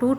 2